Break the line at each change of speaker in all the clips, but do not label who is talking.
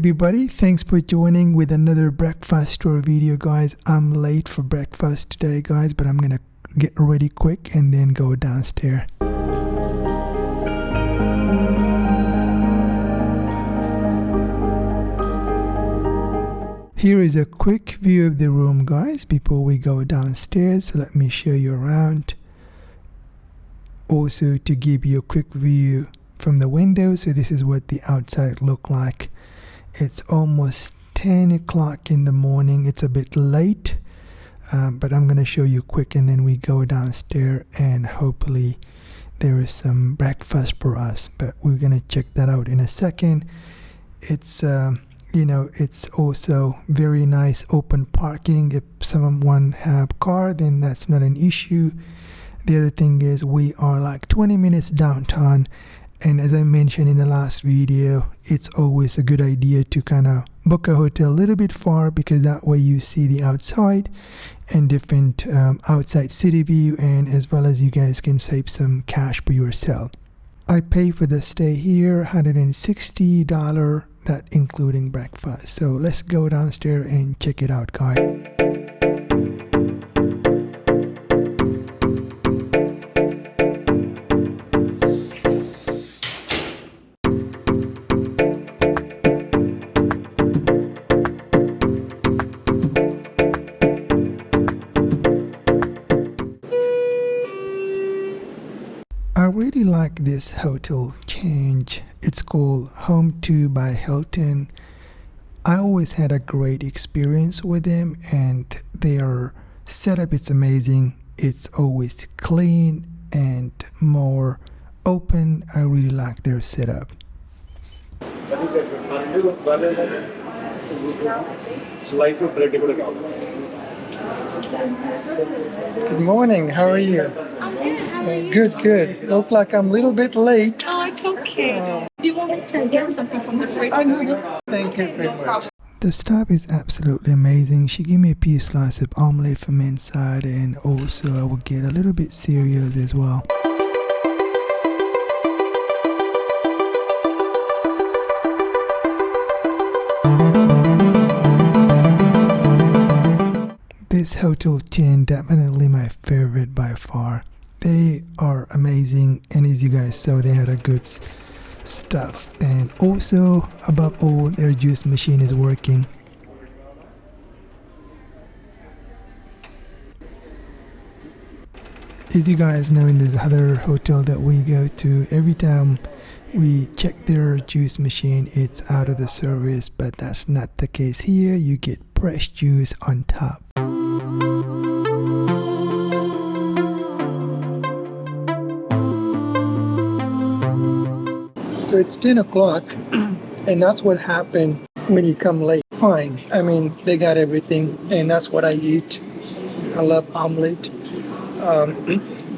everybody, thanks for joining with another breakfast tour video, guys. I'm late for breakfast today, guys, but I'm gonna get ready quick and then go downstairs. Here is a quick view of the room, guys, before we go downstairs. So let me show you around. Also to give you a quick view from the window. So this is what the outside look like. It's almost 10 o'clock in the morning. It's a bit late, but I'm going to show you quick and then we go downstairs and hopefully there is some breakfast for us. But we're going to check that out in a second. It's it's also very nice open parking. If someone have car, then that's not an issue. The other thing is we are like 20 minutes downtown, and as I mentioned in the last video, it's always a good idea to kind of book a hotel a little bit far, because that way you see the outside and different outside city view, and as well as you guys can save some cash for yourself. I pay for the stay here $160, that including breakfast. So let's go downstairs and check it out, guys. I really like this hotel change. It's called Home2 by Hilton. I always had a great experience with them, and their setup is amazing. It's always clean and more open. I really like their setup. Good morning, how are you?
I'm good, how are you?
Good. Look like I'm a little bit late.
Oh, it's okay. Do you want me to get something from the fridge?
I know this. Thank you very much. The staff is absolutely amazing. She gave me a few slices of omelette from inside, and also I will get a little bit serious as well. This hotel chain definitely my favorite by far. They are amazing, and as you guys saw, they had a good stuff, and also above all, their juice machine is working. As you guys know, in this other hotel that we go to, every time we check their juice machine, it's out of the service, but that's not the case here. You get fresh juice on top. So it's 10 o'clock, and that's what happened when you come late. Fine. I mean, they got everything, and that's what I eat. I love omelet.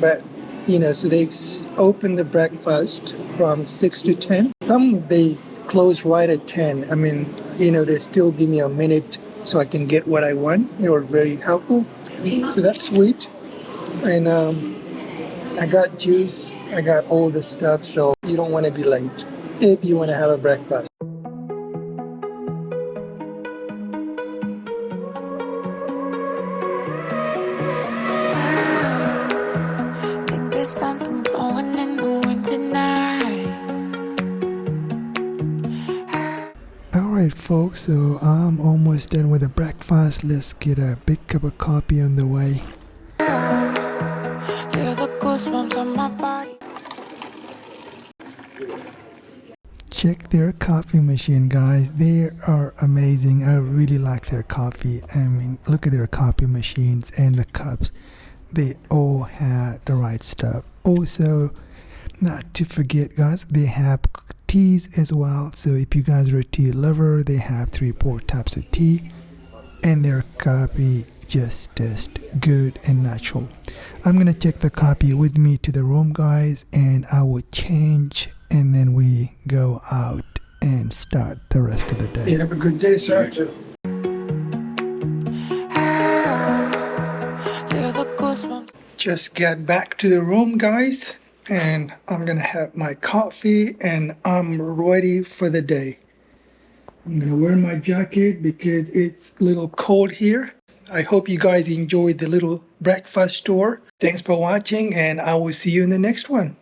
But, so they open the breakfast from 6 to 10. Some, they close right at 10. I mean, they still give me a minute so I can get what I want. They were very helpful. So that's sweet. And I got juice. I got all the stuff. So you don't want to be late if you want to have a breakfast. Alright folks, so I'm almost done with the breakfast. Let's get a big cup of coffee on the way. Feel the goosebumps on my body. Check their coffee machine, guys. They are amazing. I really like their coffee. I mean, look at their coffee machines and the cups. They all have the right stuff. Also, not to forget, guys, they have teas as well. So if you guys are a tea lover, they have 3-4 types of tea, and their coffee just tastes good and natural. I'm gonna take the coffee with me to the room, guys, and I will change, and then we go out and start the rest of the day. You have a good day, sir. Just got back to the room, guys, and I'm gonna have my coffee and I'm ready for the day. I'm gonna wear my jacket because it's a little cold here. I hope you guys enjoyed the little breakfast tour. Thanks for watching, and I will see you in the next one.